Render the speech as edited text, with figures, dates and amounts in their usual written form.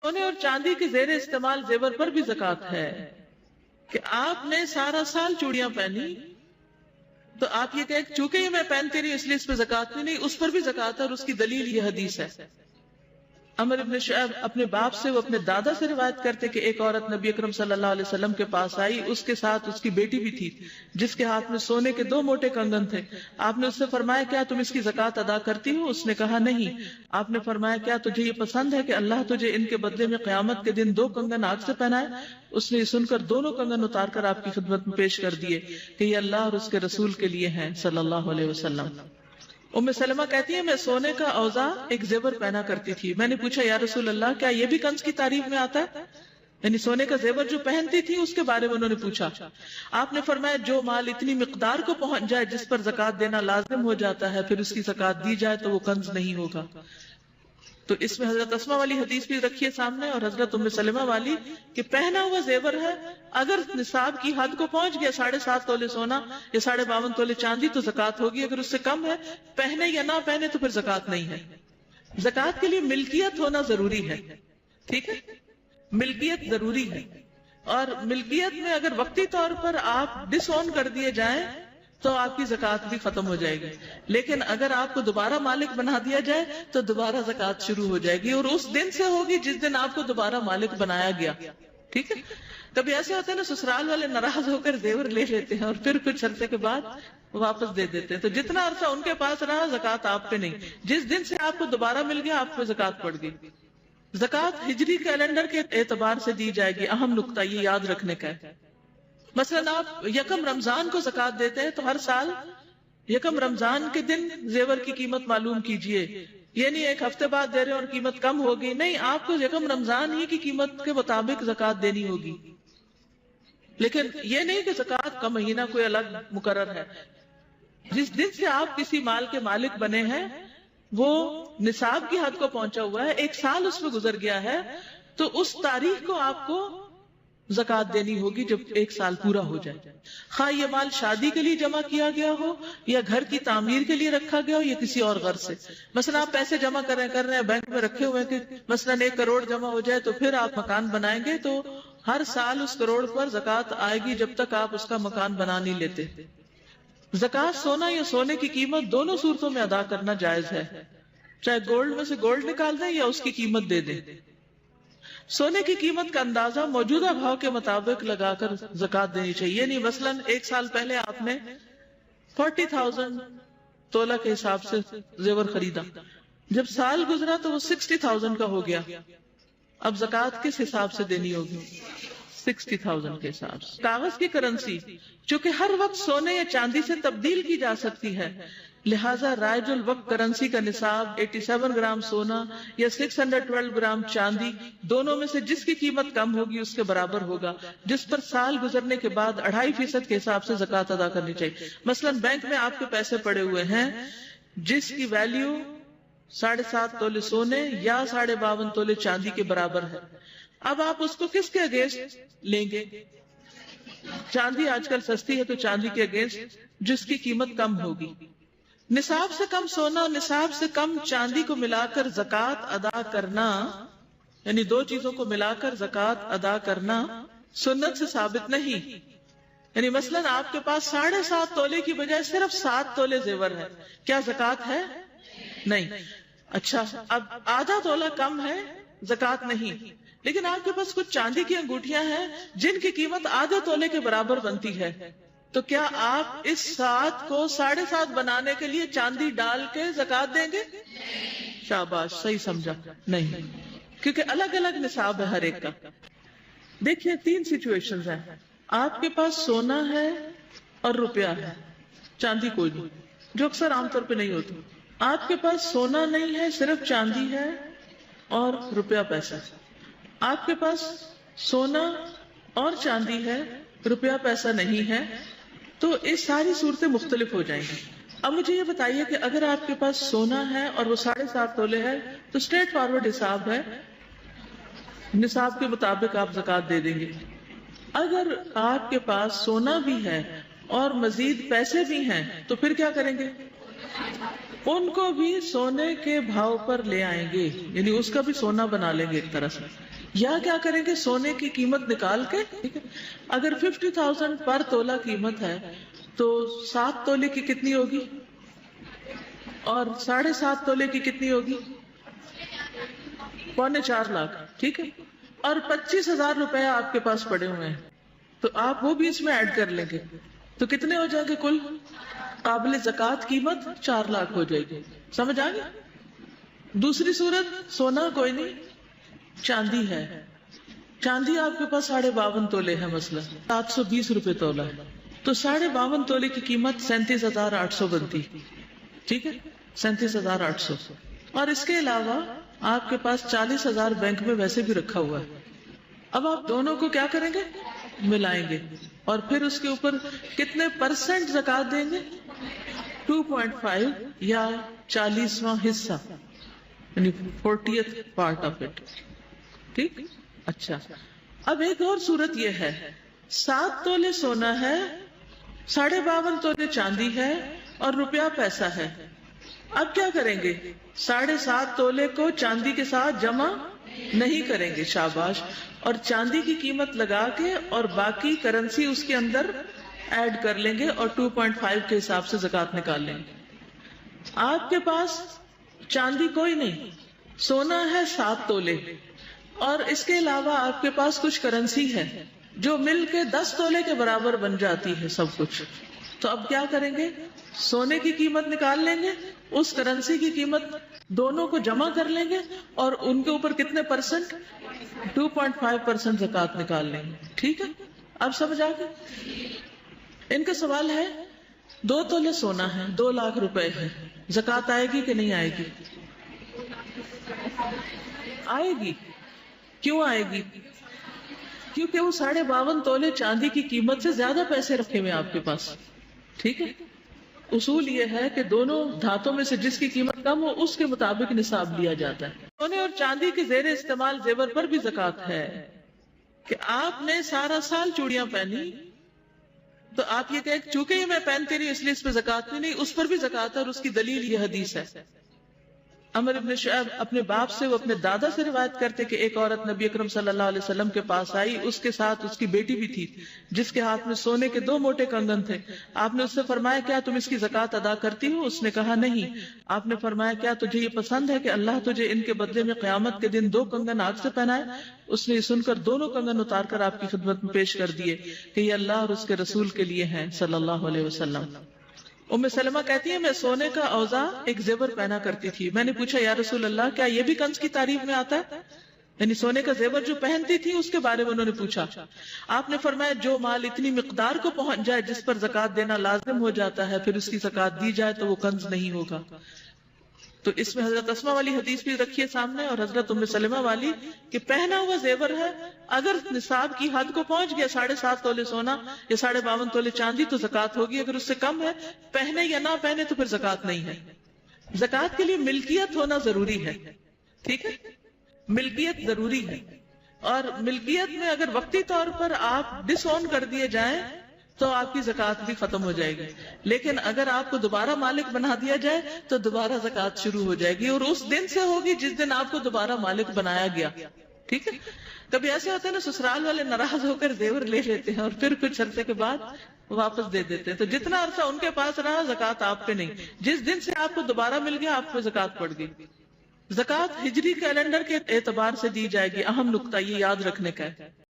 سونے اور چاندی کے زیر استعمال زیور پر بھی زکات ہے کہ آپ نے سارا سال چوڑیاں پہنی تو آپ یہ کہ چونکہ یہ میں پہنتی رہی اس لیے اس پہ زکات نہیں، اس پر بھی زکات ہے، اور اس کی دلیل یہ حدیث ہے۔ عمر ابن شعیب اپنے باپ سے، وہ اپنے دادا سے روایت کرتے کہ ایک عورت نبی اکرم صلی اللہ علیہ وسلم کے پاس آئی، اس کے ساتھ اس کی بیٹی بھی تھی جس کے ہاتھ میں سونے کے 2 موٹے کنگن تھے۔ آپ نے اس سے فرمایا کیا تم اس کی زکات ادا کرتی ہو؟ اس نے کہا نہیں۔ آپ نے فرمایا کیا تجھے یہ پسند ہے کہ اللہ تجھے ان کے بدلے میں قیامت کے دن 2 کنگن آگ سے پہنائے؟ اس نے یہ سن کر دونوں کنگن اتار کر آپ کی خدمت میں پیش کر دیے کہ یہ اللہ اور اس کے رسول کے لیے ہیں صلی اللہ علیہ وسلم۔ ام سلمہ کہتی ہے میں سونے کا اوزا ایک زیور پہنا کرتی تھی، میں نے پوچھا یا رسول اللہ کیا یہ بھی کنز کی تعریف میں آتا ہے؟ یعنی سونے کا زیور جو پہنتی تھی اس کے بارے میں انہوں نے پوچھا۔ آپ نے فرمایا جو مال اتنی مقدار کو پہنچ جائے جس پر زکات دینا لازم ہو جاتا ہے پھر اس کی زکات دی جائے تو وہ کنز نہیں ہوگا۔ تو اس میں حضرت اسماء والی حدیث بھی رکھیے سامنے اور حضرت ام سلمہ والی کہ پہنا ہوا زیور ہے اگر نصاب کی حد کو پہنچ گیا 7.5 تولے سونا یا 52.5 تولے چاندی تو زکات ہوگی، اگر اس سے کم ہے پہنے یا نہ پہنے تو پھر زکات نہیں ہے۔ زکات کے لیے ملکیت ہونا ضروری ہے، ٹھیک ہے، ملکیت ضروری ہے، اور ملکیت میں اگر وقتی طور پر آپ ڈس اون کر دیے جائیں تو آپ کی زکات بھی ختم ہو جائے گی، لیکن اگر آپ کو دوبارہ مالک بنا دیا جائے تو دوبارہ زکات شروع ہو جائے گی، اور اس دن سے ہوگی جس دن آپ کو دوبارہ مالک بنایا گیا، ٹھیک ہے۔ کبھی ایسے ہوتے ہیں نا سسرال والے ناراض ہو کر زیور لے لیتے ہیں اور پھر کچھ عرصے کے بعد واپس دے دیتے ہیں، تو جتنا عرصہ ان کے پاس رہا زکات آپ پہ نہیں، جس دن سے آپ کو دوبارہ مل گیا آپ پہ زکات پڑ گئی۔ زکات ہجری کیلنڈر کے اعتبار سے دی جائے گی، اہم نقطہ یہ یاد رکھنے کا ہے۔ مثلا آپ یکم رمضان کو زکات دیتے ہیں تو ہر سال یکم رمضان کے دن زیور کی قیمت معلوم کیجئے، یہ نہیں ایک ہفتے بعد دے رہے اور قیمت کم ہوگی، نہیں، آپ کو یکم رمضان ہی کی قیمت کے مطابق زکات دینی ہوگی، لیکن یہ نہیں کہ زکات کا مہینہ کوئی الگ مقرر ہے۔ جس دن سے آپ کسی مال کے مالک بنے ہیں وہ نصاب کی حد کو پہنچا ہوا ہے، 1 سال اس میں گزر گیا ہے، تو اس تاریخ کو آپ کو زکات دینی ہوگی جب 1 سال پورا ہو جائے، خواہ یہ مال شادی کے لیے جمع کیا گیا ہو یا گھر کی تعمیر کے لیے رکھا گیا ہو یا کسی اور غرض سے۔ مثلا آپ پیسے جمع کر رہے ہیں بینک میں رکھے ہوئے کہ مثلا 1 کروڑ جمع ہو جائے تو پھر آپ مکان بنائیں گے، تو ہر سال اس کروڑ پر زکات آئے گی جب تک آپ اس کا مکان بنا نہیں لیتے۔ زکات سونا یا سونے کی قیمت دونوں صورتوں میں ادا کرنا جائز ہے، چاہے گولڈ میں سے گولڈ نکال دیں یا اس کی قیمت دے دیں۔ سونے کی قیمت کا اندازہ موجودہ بھاؤ کے مطابق لگا کر زکات دینی چاہیے، یعنی مثلا 1 سال پہلے آپ نے 40,000 تولہ کے حساب سے زیور خریدا، جب سال گزرا تو وہ 60,000 کا ہو گیا، اب زکات کس حساب سے دینی ہوگی؟ 60,000 کے حساب سے۔ کاغذ کی کرنسی چونکہ ہر وقت سونے یا چاندی سے تبدیل کی جا سکتی ہے، لہٰذا رائج الوقت کرنسی کا نصاب 87 گرام سونا یا 612 گرام چاندی دونوں میں سے جس کی قیمت کم ہوگی اس کے برابر ہوگا، جس پر سال گزرنے کے بعد 2.5% کے حساب سے زکات ادا کرنی چاہیے۔ مثلا بینک میں آپ کے پیسے پڑے ہوئے ہیں جس کی ویلیو 7.5 تولے سونے یا 52.5 تولے چاندی کے برابر ہے، اب آپ اس کو کس کے اگینسٹ لیں گے؟ چاندی آج کل سستی ہے تو چاندی کے اگینسٹ جس کی قیمت کم ہوگی۔ نصاب سے کم سونا اور نصاب سے کم چاندی کو ملا کر زکات ادا کرنا، یعنی 2 چیزوں کو ملا کر زکات ادا کرنا سنت سے ثابت نہیں۔ یعنی مثلا آپ کے پاس 7.5 تولے کی بجائے صرف 7 تولے زیور ہے، کیا زکات ہے؟ نہیں۔ اچھا، اب آدھا تولہ کم ہے، زکات نہیں، لیکن آپ کے پاس کچھ چاندی کی انگوٹھیاں ہیں جن کی قیمت آدھے تولے کے برابر بنتی ہے، تو کیا آپ اس 7 کو 7.5 بنانے کے لیے چاندی ڈال کے زکات دیں گے؟ شاباش، صحیح سمجھا، نہیں، کیونکہ الگ الگ نصاب ہے ہر ایک کا۔ دیکھیے 3 سچویشنز ہیں، آپ کے پاس سونا ہے اور روپیہ ہے، چاندی کوئی نہیں، جو اکثر عام طور پہ نہیں ہوتی۔ آپ کے پاس سونا نہیں ہے، صرف چاندی ہے اور روپیہ پیسہ۔ آپ کے پاس سونا اور چاندی ہے، روپیہ پیسہ نہیں ہے، تو اس ساری صورتیں مختلف ہو جائیں گی۔ اب مجھے یہ بتائیے کہ اگر آپ کے پاس سونا ہے اور وہ 7.5 تولے ہے تو اسٹریٹ فارورڈ حساب ہے، نصاب کے مطابق آپ زکات دے دیں گے۔ اگر آپ کے پاس سونا بھی ہے اور مزید پیسے بھی ہیں تو پھر کیا کریں گے؟ ان کو بھی سونے کے بھاؤ پر لے آئیں گے، یعنی اس کا بھی سونا بنا لیں گے ایک طرح سے۔ یا کیا کریں گے، سونے کی قیمت نکال کے، ٹھیک ہے، اگر 50,000 پر تولہ قیمت ہے تو 7 تولے کی کتنی ہوگی، اور 7.5 تولے کی کتنی ہوگی، 3.25 لاکھ، ٹھیک ہے، اور 25,000 روپے آپ کے پاس پڑے ہوئے ہیں، تو آپ وہ بھی اس میں ایڈ کر لیں گے، تو کتنے ہو جائیں گے کل قابل زکوٰۃ قیمت؟ 4 لاکھ ہو جائے گی. سمجھ آ گئی؟ دوسری صورت، سونا کوئی نہیں، چاندی ہے. چاندی آپ کے پاس 52.5 تولے ہے، مثلا 720 روپے تولہ ہے، تو 52.5 تولے کی قیمت 37,800 بنتی، ٹھیک ہے، 37,800. اور اس کے علاوہ آپ کے پاس 40,000 بینک میں ویسے بھی رکھا ہوا ہے. اب آپ دونوں کو کیا کریں گے، ملائیں گے، اور پھر اس کے اوپر کتنے پرسنٹ زکوٰۃ دیں گے، 2.5 یا 40واں حصہ، یعنی 40th پارٹ آف اٹ. ٹھیک، اچھا. اب ایک اور صورت یہ ہے، 7 تولے سونا ہے، 52.5 تولے چاندی ہے، اور روپیہ پیسہ ہے. اب کیا کریں گے، 7.5 تولے کو چاندی کے ساتھ جمع نہیں کریں گے، شاباش، اور چاندی کی قیمت لگا کے اور باقی کرنسی اس کے اندر ایڈ کر لیں گے، اور 2.5 کے حساب سے زکوٰۃ نکال لیں گے. آپ کے پاس چاندی کوئی نہیں، سونا ہے 7 تولے، اور اس کے علاوہ آپ کے پاس کچھ کرنسی ہے جو مل کے 10 تولے کے برابر بن جاتی ہے سب کچھ. تو اب کیا کریں گے، سونے کی قیمت نکال لیں گے، اس کرنسی کی قیمت دونوں کو جمع کر لیں گے، اور ان کے اوپر کتنے پرسنٹ، 2.5% زکوٰۃ نکال لیں گے. ٹھیک ہے، اب سمجھ آ گئی؟ ان کا سوال ہے 2 تولے سونا ہے، 2 لاکھ روپے ہے، زکوٰۃ آئے گی کہ نہیں آئے گی؟ آئے گی. کیوں آئے گی؟ کیونکہ وہ 52.5 تولے چاندی کی قیمت سے زیادہ پیسے رکھے ہوئے آپ کے پاس. ٹھیک ہے، اصول یہ ہے کہ دونوں دھاتوں میں سے جس کی قیمت کم ہو اس کے مطابق نصاب لیا جاتا ہے. سونے اور چاندی کے زیر استعمال زیور پر بھی زکوٰۃ ہے، کہ آپ نے سارا سال چوڑیاں پہنی تو آپ یہ کہیں چونکہ یہ میں پہنتی رہی اس لیے اس پہ زکوٰۃ نہیں، اس پر بھی زکوٰۃ ہے، اور اس کی دلیل یہ حدیث ہے. عمر ابن شعیب اپنے باپ سے، وہ اپنے دادا سے روایت کرتے کہ ایک عورت نبی اکرم صلی اللہ علیہ وسلم کے پاس آئی، اس کے ساتھ اس کی بیٹی بھی تھی جس کے ہاتھ میں سونے کے 2 موٹے کنگن تھے. آپ نے اس سے فرمایا کیا تم اس کی زکوٰۃ ادا کرتی ہو؟ اس نے کہا نہیں. آپ نے فرمایا کیا تجھے یہ پسند ہے کہ اللہ تجھے ان کے بدلے میں قیامت کے دن 2 کنگن آگ سے پہنائے؟ اس نے یہ سن کر دونوں کنگن اتار کر آپ کی خدمت میں پیش کر دیے کہ یہ اللہ اور اس کے رسول کے لیے ہیں صلی اللہ علیہ وسلم. ام سلمہ کہتی ہے میں سونے کا اوزا ایک زیور پہنا کرتی تھی. میں نے پوچھا یا رسول اللہ کیا یہ بھی کنز کی تعریف میں آتا ہے؟ یعنی سونے کا زیور جو پہنتی تھی اس کے بارے میں انہوں نے پوچھا. آپ نے فرمایا جو مال اتنی مقدار کو پہنچ جائے جس پر زکوٰۃ دینا لازم ہو جاتا ہے پھر اس کی زکوٰۃ دی جائے تو وہ کنز نہیں ہوگا. تو اس میں حضرت اسما والی حدیث بھی رکھیے سامنے، اور حضرت ام سلمہ والی کہ پہنا ہوا زیور ہے اگر نصاب کی حد کو پہنچ گیا 7.5 تولے سونا یا 52.5 تولے چاندی تو زکوٰۃ ہوگی، اگر اس سے کم ہے پہنے یا نہ پہنے تو پھر زکوٰۃ نہیں ہے. زکوٰۃ کے لیے ملکیت ہونا ضروری ہے. ٹھیک ہے، ملکیت ضروری ہے، اور ملکیت میں اگر وقتی طور پر آپ ڈس اون کر دیے جائیں تو آپ کی زکوٰۃ بھی ختم ہو جائے گی. لیکن اگر آپ کو دوبارہ مالک بنا دیا جائے تو دوبارہ زکوٰۃ شروع ہو جائے گی، اور اس دن سے ہوگی جس دن آپ کو دوبارہ مالک بنایا گیا. ٹھیک ہے، کبھی ایسے ہوتے ہیں نا سسرال والے ناراض ہو کر زیور لے لیتے ہیں اور پھر کچھ عرصے کے بعد واپس دے دیتے ہیں، تو جتنا عرصہ ان کے پاس رہا زکوٰۃ آپ پہ نہیں. جس دن سے آپ کو دوبارہ مل گیا آپ پہ زکوٰۃ پڑ گئی. زکوٰۃ ہجری کیلنڈر کے اعتبار سے دی جائے گی، اہم نقطہ یہ یاد رکھنے کا ہے.